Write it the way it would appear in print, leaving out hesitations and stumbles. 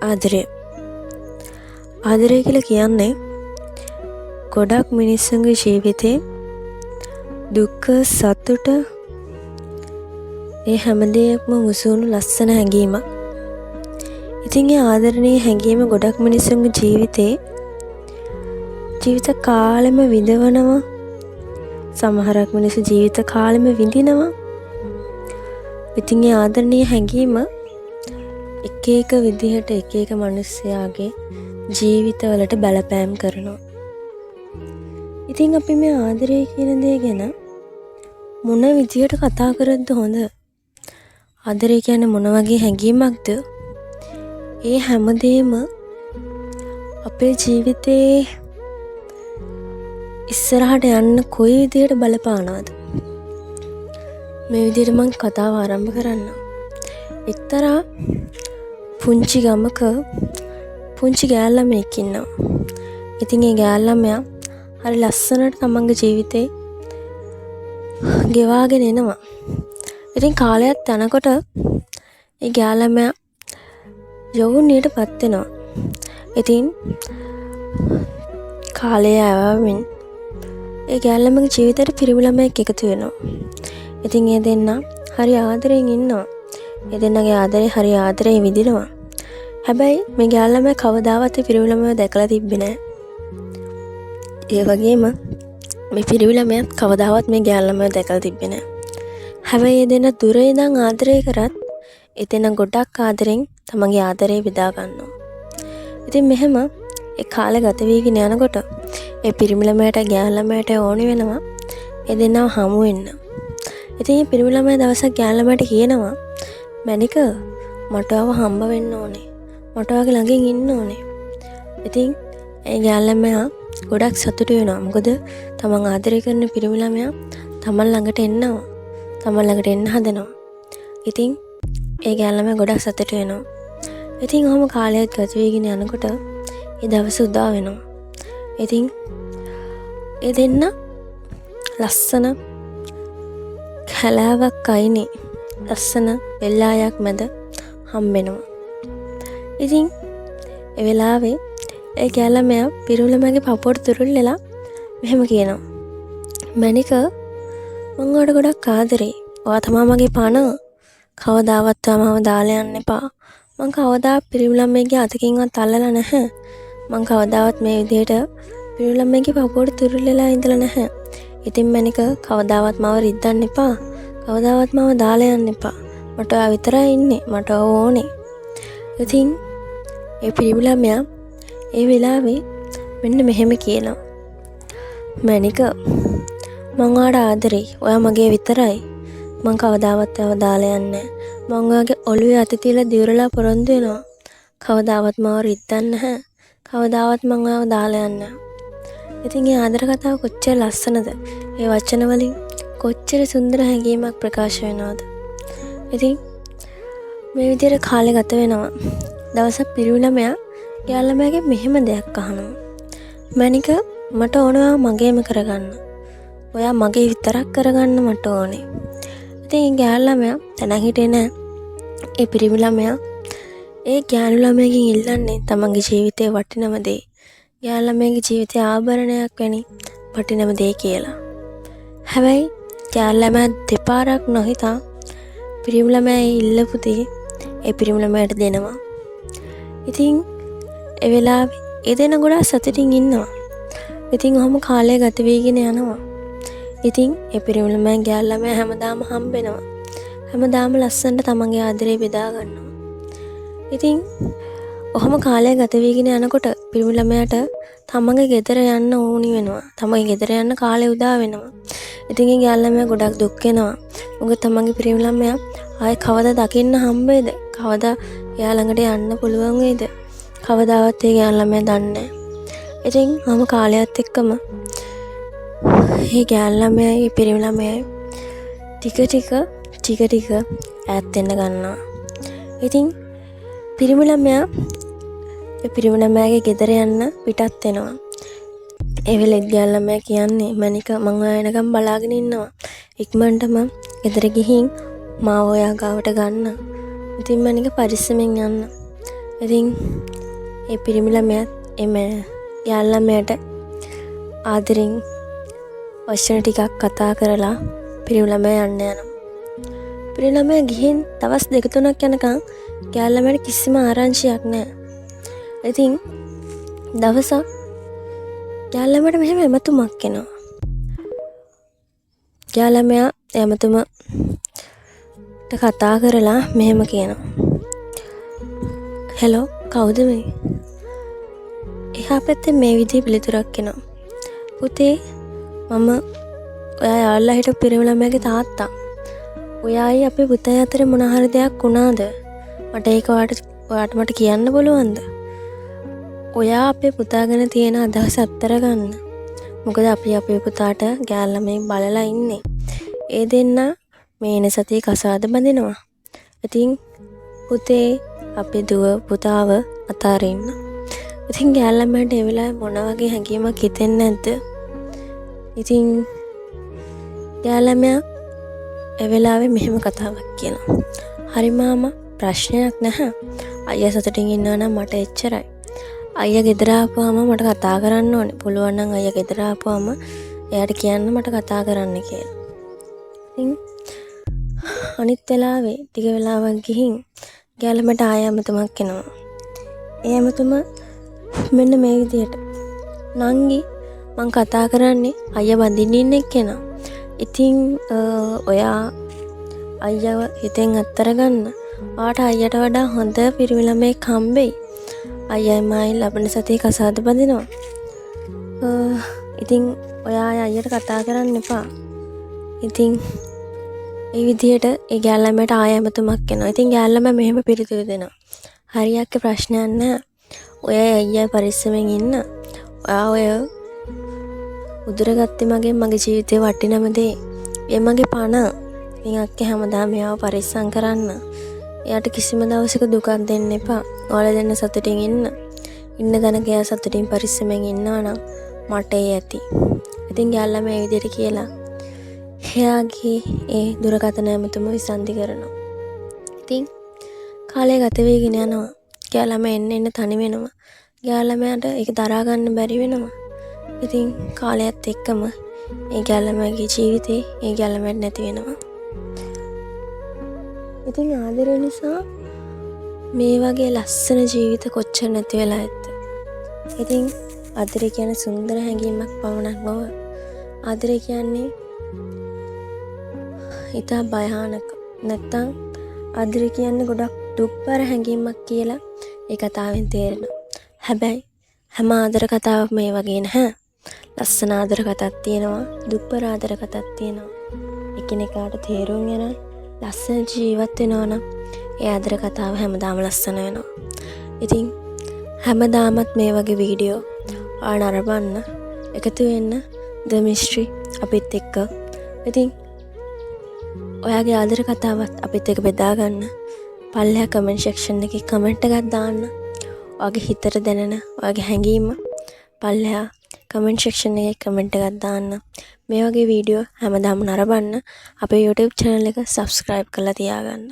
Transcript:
ආදරය. ආදරය කියලා කියන්නේ ගොඩක් මිනිස්සුන්ගේ ජීවිතේ දුක්ඛ සතුට ඒ හැමදේක්ම මුසුණු ලස්සන හැඟීමක්. ඉතින් ඒ ආදරණීය හැඟීම ගොඩක් මිනිස්සුන්ගේ ජීවිත කාලෙම විඳවනවා. සමහරක් මිනිස්සු ජීවිත කාලෙම විඳිනවා. ඉතින් ඒ ආදරණීය හැඟීම එක එක විදිහට එක එක මිනිස්යාගේ ජීවිතවලට බලපෑම් කරනවා. ඉතින් අපි මේ ආදරය කියන දේ ගැන මොන විදිහට කතා කරද්ද හොඳ? ආදරය කියන්නේ මොන වගේ හැඟීමක්ද? ඒ හැමදේම අපේ ජීවිතේ ඉස්සරහට යන්න කොයි විදිහට බලපානවද? මේ විදිහට මම කතාව ආරම්භ කරන්න. එක්තරා පුංචි ගමක පුංචි ගෑල් ළමයෙක් ඉන්නවා. ඉතින් ඒ ගෑල් ළමයා හරි ලස්සනට තමන්ගේ ජීවිතේ ගෙවාගෙන එනවා. ඉතින් කාලයක් යනකොට ඒ ගෑල් ළමයා යෞවනයටපත් වෙනවා. ඉතින් කාලය ආවමින් ඒ ගෑල් ළමගේ ජීවිතේට පිරිමි ළමයෙක් එකතු වෙනවා. ඉතින් ඒ දෙන්නා හරි ආදරෙන් ඉන්නවා. ඒ දෙන්නගේ ආදරේ හරි ආදරේ විඳිනවා. හැබැයි මේ ගෑල් ළමයා කවදාවත් ඒ පිරිමි ළමයා දැකලා තිබ්බේ නැහැ. ඒ වගේම මේ පිරිමි ළමයා කවදාවත් මේ ගෑල් ළමයා දැකලා තිබ්බේ නැහැ. හැබැයි ඒ දෙන්න දුරේ ඉඳන් ආදරය කරත් ඒ දෙන්න ගොඩක් ආදරෙන් තමන්ගේ ආදරේ බෙදා ගන්නවා. ඉතින් මෙහෙම ඒ කාලේ ගත වෙගෙන යනකොට ඒ පිරිමි ළමයාට ගෑල් ළමයාට ඕනි වෙනවා ඒ දෙන්නව හමු වෙන්න. ඉතින් මේ පිරිමි ළමයා දවසක් ගෑල් ළමයාට කියනවා මැනික මට ආව හම්බ වෙන්න ඕනේ. මට ඔයාගේ ළඟින් ඉන්න ඕනේ. ඉතින් ඒ ගෑල් ළමයා ගොඩක් සතුටු වෙනවා. මොකද තමන් ආදරය කරන පිරිමි ළමයා තමන් ළඟට එනවා. තමන් ළඟට එන්න හදනවා. ඉතින් ඒ ගෑල් ළමයා ගොඩක් සතුටු වෙනවා. ඉතින් ඔහොම කාලයක් ගත වෙගෙන යනකොට ඒ දවස උදා වෙනවා. ඉතින් ඒ දෙන්න ලස්සන කලාවක් අයිනේ ලස්සන වෙල්ලායක් මැද හම්බෙනවා. ඉතින් ඒ වෙලාවේ ඒ ගෑල් ළමයා පිරිමි ළමයාගේ පපුවට තුරුල්ලලා මෙහෙම කියනවා මැනික මං ඔයාට ගොඩක් ආදරේ. ඔයා තමයි මගේ පණ. කවදාවත් මාව දාලා යන්න එපා. මං කවදාවත් පිරිමි ළමයාගේ අතකින්වත් අල්ලලා නැහැ. මං කවදාවත් මේ විදිහට පිරිමි ළමයාගේ පපුවට තුරුල්ලලා ඉඳලා නැහැ. ඉතින් මැනික කවදාවත් මාව රිද්දන්න එපා. කවදාවත් මාව දාලා යන්න එපා. මට ඔයා විතරයි ඉන්නේ. මට ඕනේ. ඉතින් ඒ පිරිමි ළමයා ඒ වෙලාවේ මෙන්න මෙහෙම කියනවා මැනික මං ඔයාට ආදරේ. ඔයා මගේ විතරයි. මං කවදාවත් ඔයාව දාලා යන්නේ නැහැ. මං ඔයාගේ ඔළුවේ අත තියලා දිවුරලා පොරොන්දු වෙනවා. කවදාවත් මාව රිද්දන්න නැහැ. කවදාවත් මං ඔයාව දාලා යන්නේ නැහැ. ඉතින් ඒ ආදර කතාව කොච්චර ලස්සනද? ඒ වචන වලින් කොච්චර සුන්දර හැඟීමක් ප්‍රකාශ වෙනවද? ඉතින් මේ විදිහට කාලේ ගත වෙනවා. දවසක් පිරිමි ළමයා ගෑල් ළමයාගෙන් මෙහෙම දෙයක් අහනවා. මැනික මට ඕන ඔයාව මගේම කරගන්න. ඔයා මගේ විතරක් කරගන්න මට ඕනේ. ඉතින් ගෑල් ළමයා දැනන් හිටියේ නෑ. ඒ පිරිමි ළමයා ඒ ගෑනු ළමයාගෙන් ඉල්ලන්නේ තමන්ගේ ජීවිතේ වටිනම දේ. ගෑල් ළමයාගේ ජීවිතේ ආභරණයක් වැනි වටිනම දේ කියලා. හැබැයි ගෑල් ළමයා දෙපාරක් නොහිතා පිරිමි ළමයා ඉල්ලපු දේ ඒ පිරිමි ළමයාට දෙනවා. ඉතින් ඒ වෙලාවේ ඒ දෙන ගොඩක් සතුටින් ඉන්නවා. ඉතින් ඔහොම කාලය ගත වෙගෙන යනවා. ඉතින් ඒ පිරිමි ළමයා ගෑල් ළමයා හැමදාම හම්බෙනවා. හැමදාම ලස්සනට තමන්ගේ ආදරේ බෙදා ගන්නවා. ඉතින් ඔහොම කාලය ගත වෙගෙන යනකොට පිරිමි ළමයාට තමන්ගේ ගෙදර යන්න ඕනි වෙනවා. තමන්ගේ ගෙදර යන්න කාලය උදා වෙනවා. ඉතින් ඒ ගෑල් ළමයා ගොඩක් දුක් වෙනවා. මොකද තමන්ගේ පිරිමි ළමයා ආයේ කවදා දකින්න හම්බෙයිද? කවදා එයා ළඟට යන්න පුළුවන් වෙයිද? කවදාවත් ඒ ගෑල් ළමයා දන්නේ නැහැ. ඉතින් මම කාලයත් එක්කම මේ ගෑල් ළමයා මේ පිරිමි ළමයා ටික ටික ඈත් වෙන්න ගන්නවා. ඉතින් පිරිමි ළමයා ඒ පිරිමි ළමයාගේ ගෙදර යන්න පිටත් වෙනවා. ඒ වෙලෙත් ගෑල් ළමයා කියන්නේ මැනික මං ඔයා එනකම් බලාගෙන ඉන්නවා. ඉක්මනටම ගෙදර ගිහින් මාව ඔයා ගාවට ගන්න. ඉතින් මැනික පරිස්සමෙන් යන්න. ඉතින් ඒ පිරිමි ළමයාත් එම යාළු ළමයාට ආදරෙන් වචන ටිකක් කතා කරලා පිරිමි ළමයා යන්න යනවා. පිරිමි ළමයා ගිහින් දවස් 2-3ක් යනකම් යාළු ළමයාට කිසිම ආරංචියක් නැහැ. ඉතින් දවසක් යාළු ළමයාට මෙහෙම එමතුමක් එනවා. යාළු ළමයා එමතුමට කතා කරලා මෙහෙම කියනවා. හෙලෝ, කවුද මේ? එහා පැත්තේ මේ විදිහේ පිළිතුරක් එනවා. පුතේ, මම ඔයා යාළුලා හිටපු පිරිමි ළමයාගේ තාත්තා. ඔයායි අපේ පුතයි අතර මොන හරි දෙයක් වුණාද? මට ඒක ඔයාට මට කියන්න බලවන්ද? ඔයා අපේ පුතා ගැන තියෙන අදහස අත්තර ගන්න. මොකද අපි අපේ පුතාට ගෑල් ළමෙක් බලලා ඉන්නේ. ඒ දෙන්න මේ එන සතියේ කසාද බඳිනවා. ඉතින් පුතේ අපේ දුව පුතාව අතාරින්න. ඉතින් ගෑල් ළමයාට ඒ වෙලාවේ මොන වගේ හැඟීමක් හිතෙන්නේ නැද්ද? ඉතින් ගෑල් ළමයා ඒ වෙලාවේ මෙහෙම කතාවක් කියනවා. හරි මාමා, ප්‍රශ්නයක් නැහැ. අයියා සතුටින් ඉන්නවා නම් මට එච්චරයි. අයියා ගෙදර ආපුවාම මට කතා කරන්න ඕනේ. පුළුවන් නම් අයියා ගෙදර ආපුවාම එයාට කියන්න මට කතා කරන්න කියලා. ඉතින් අනිත් වෙලාවේ ටික වෙලාවක් ගිහින් ගෑල් ළමයාට ආයෙ ඇමතුමක් එනවා. ඒ ඇමතුම මෙන්න මේ විදියට. නංගි, මං කතා කරන්නේ අයියා බඳින්න ඉන්න එක්කෙනා. ඉතින් ඔයා අයියව හිතෙන් අත්තර ගන්න. ඔයාට අයියට වඩා හොඳ පිරිමි ළමෙක් හම්බෙයි. අයියයි මායි ලබන සතියේ කසාද බඳිනවා. ඉතින් ඔයා අයියට කතා කරන්න එපා. ඉතින් ඒ විදිහට ඒ ගෑල් ළමයාට ආයෙ ඇමතුමක් එනවා. ඉතින් ගෑල් ළමයා මෙහෙම පිළිතුරු දෙනවා. හරියක්ක ප්‍රශ්නයක් නැහැ. ඔය අයියා පරිස්සමෙන් ඉන්න. ඔයා ඔය උදුරගත්තේ මගේ ජීවිතේ වටිනම දේ. ඒ මගේ පණ. ඉතින් අක්කේ හැමදාම එයාව පරිස්සම් කරන්න. එයාට කිසිම දවසක දුකක් දෙන්න එපා. ඔයාලා දෙන්න සතුටින් ඉන්න තැනක එයා සතුටින් පරිස්සමෙන් ඉන්නවා නම් මට ඒ ඇති. ඉතින් ගෑල් ළමයා මේ විදිහට කියලා එයාගේ ඒ දුරකථන ඇමතුම විසන්ධි කරනවා. ඉතින් කාලය ගත වෙගෙන යනවා. ගෑල් ළමයා එන්න තනි වෙනවා. ගෑල් ළමයාට ඒක දරා ගන්න බැරි වෙනවා. ඉතින් කාලයත් එක්කම ඒ ගෑල් ළමයාගේ ජීවිතේ ඒ ගෑල් ළමයාට නැති වෙනවා. ඉතින් ආදරය නිසා මේ වගේ ලස්සන ජීවිත කොච්චර නැති වෙලා ඇත්ද? ඉතින් ආදරය කියන්නේ සුන්දර හැඟීමක් පමණක් නොව ආදරය කියන්නේ ඉතා භයානක. නැත්තම් ආදරය කියන්නේ ගොඩක් දුක්බර හැඟීමක් කියලා ඒ කතාවෙන් තේරෙනවා. හැබැයි හැම ආදර කතාවක්ම මේ වගේ නැහැ. ලස්සන ආදර කතාවක් තියෙනවා, දුක්බර ආදර කතාවක් තියෙනවා. එකිනෙකාට තේරුම් යන ලස්සන ජීවත් වෙනවා නම් ඒ ආදර කතාව හැමදාම ලස්සන වෙනවා. ඉතින් හැමදාමත් මේ වගේ වීඩියෝ නරඹන්න එකතු වෙන්න The Mystery අපිත් එක්ක. ඉතින් ඔයාගේ ආදර කතාවත් අපිත් එක්ක බෙදා ගන්න. පල්ලෙහා කමෙන්ට් සෙක්ෂන් එකේ කමෙන්ට් එකක් දාන්න. ඔයාගේ හිතට දැනෙන ඔයාගේ හැඟීම පල්ලෙහා කමෙන්ට් සෙක්ෂන් එකේ කමෙන්ට් එකක් දාන්න. මේ වගේ වීඩියෝ හැමදාම නරඹන්න අපේ YouTube channel එක subscribe කරලා තියාගන්න.